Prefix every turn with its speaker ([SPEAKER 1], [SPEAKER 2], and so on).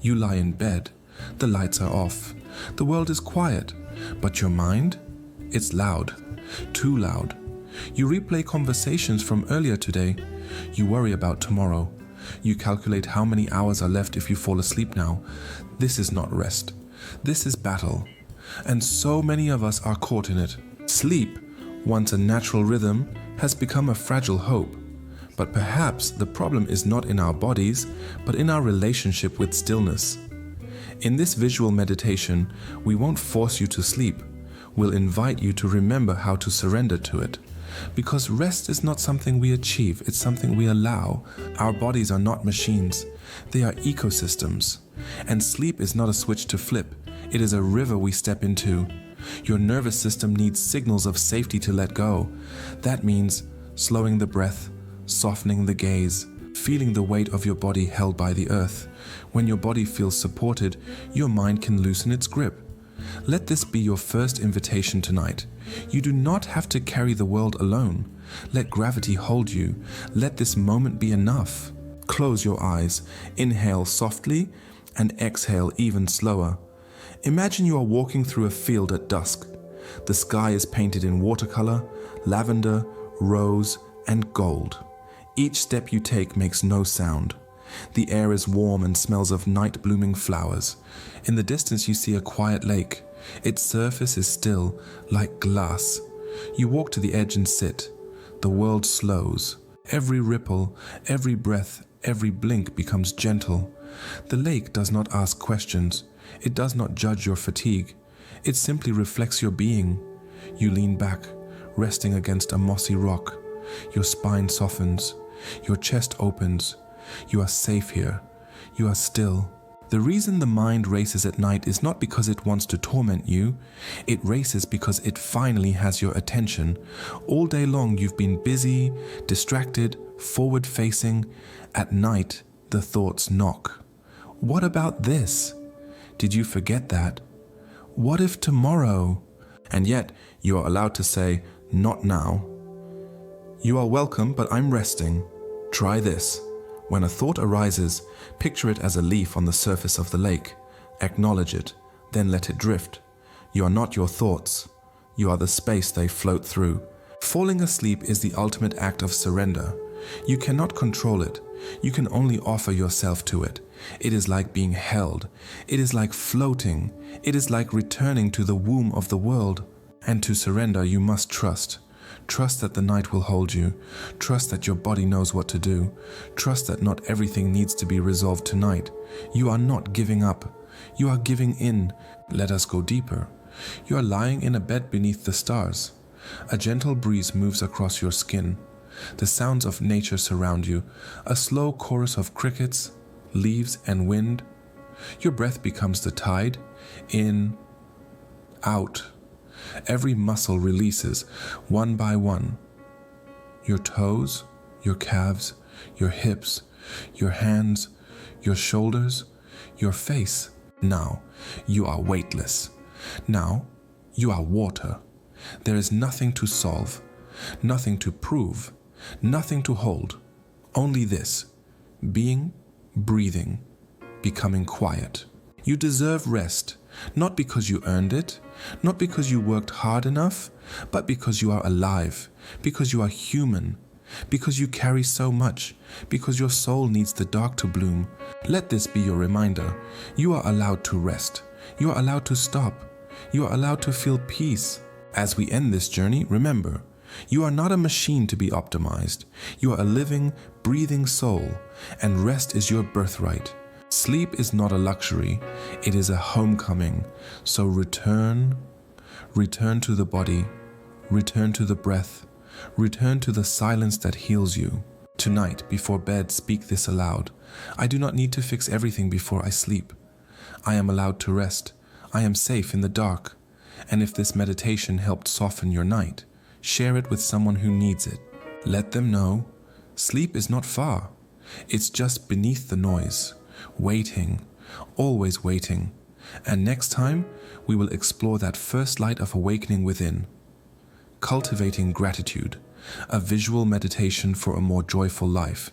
[SPEAKER 1] You lie in bed, the lights are off, the world is quiet, but your mind? It's loud, too loud. You replay conversations from earlier today. You worry about tomorrow. You calculate how many hours are left if you fall asleep now. This is not rest. This is battle. And so many of us are caught in it. Sleep, once a natural rhythm, has become a fragile hope. But perhaps the problem is not in our bodies, but in our relationship with stillness. In this visual meditation, we won't force you to sleep. We'll invite you to remember how to surrender to it. Because rest is not something we achieve, it's something we allow. Our bodies are not machines, they are ecosystems. And sleep is not a switch to flip, it is a river we step into. Your nervous system needs signals of safety to let go. That means slowing the breath, softening the gaze, feeling the weight of your body held by the earth. When your body feels supported, your mind can loosen its grip. Let this be your first invitation tonight. You do not have to carry the world alone. Let gravity hold you. Let this moment be enough. Close your eyes, inhale softly, and exhale even slower. Imagine you are walking through a field at dusk. The sky is painted in watercolor, lavender, rose, and gold. Each step you take makes no sound. The air is warm and smells of night-blooming flowers. In the distance you see a quiet lake. Its surface is still, like glass. You walk to the edge and sit. The world slows. Every ripple, every breath, every blink becomes gentle. The lake does not ask questions. It does not judge your fatigue. It simply reflects your being. You lean back, resting against a mossy rock. Your spine softens. Your chest opens. You are safe here. You are still. The reason the mind races at night is not because it wants to torment you. It races because it finally has your attention. All day long you've been busy, distracted, forward-facing. At night, the thoughts knock. What about this? Did you forget that? What if tomorrow? And yet, you are allowed to say, not now. You are welcome, but I'm resting. Try this. When a thought arises, picture it as a leaf on the surface of the lake. Acknowledge it, then let it drift. You are not your thoughts. You are the space they float through. Falling asleep is the ultimate act of surrender. You cannot control it. You can only offer yourself to it. It is like being held. It is like floating. It is like returning to the womb of the world. And to surrender, you must trust. Trust that the night will hold you. Trust that your body knows what to do. Trust that not everything needs to be resolved tonight. You are not giving up. You are giving in. Let us go deeper. You are lying in a bed beneath the stars. A gentle breeze moves across your skin. The sounds of nature surround you. A slow chorus of crickets, leaves, and wind. Your breath becomes the tide. In, out. Every muscle releases, one by one. Your toes, your calves, your hips, your hands, your shoulders, your face. Now, you are weightless. Now, you are water. There is nothing to solve, nothing to prove, nothing to hold. Only this, being, breathing, becoming quiet. You deserve rest, not because you earned it, not because you worked hard enough, but because you are alive, because you are human, because you carry so much, because your soul needs the dark to bloom. Let this be your reminder. You are allowed to rest. You are allowed to stop. You are allowed to feel peace. As we end this journey, remember, you are not a machine to be optimized. You are a living, breathing soul, and rest is your birthright. Sleep is not a luxury, it is a homecoming. So return to the body, return to the breath, return to the silence that heals you. Tonight, before bed, speak this aloud. I do not need to fix everything before I sleep. I am allowed to rest. I am safe in the dark. And if this meditation helped soften your night, share it with someone who needs it. Let them know sleep is not far. It's just beneath the noise. Waiting, always waiting. And next time, we will explore that first light of awakening within. Cultivating gratitude, a visual meditation for a more joyful life.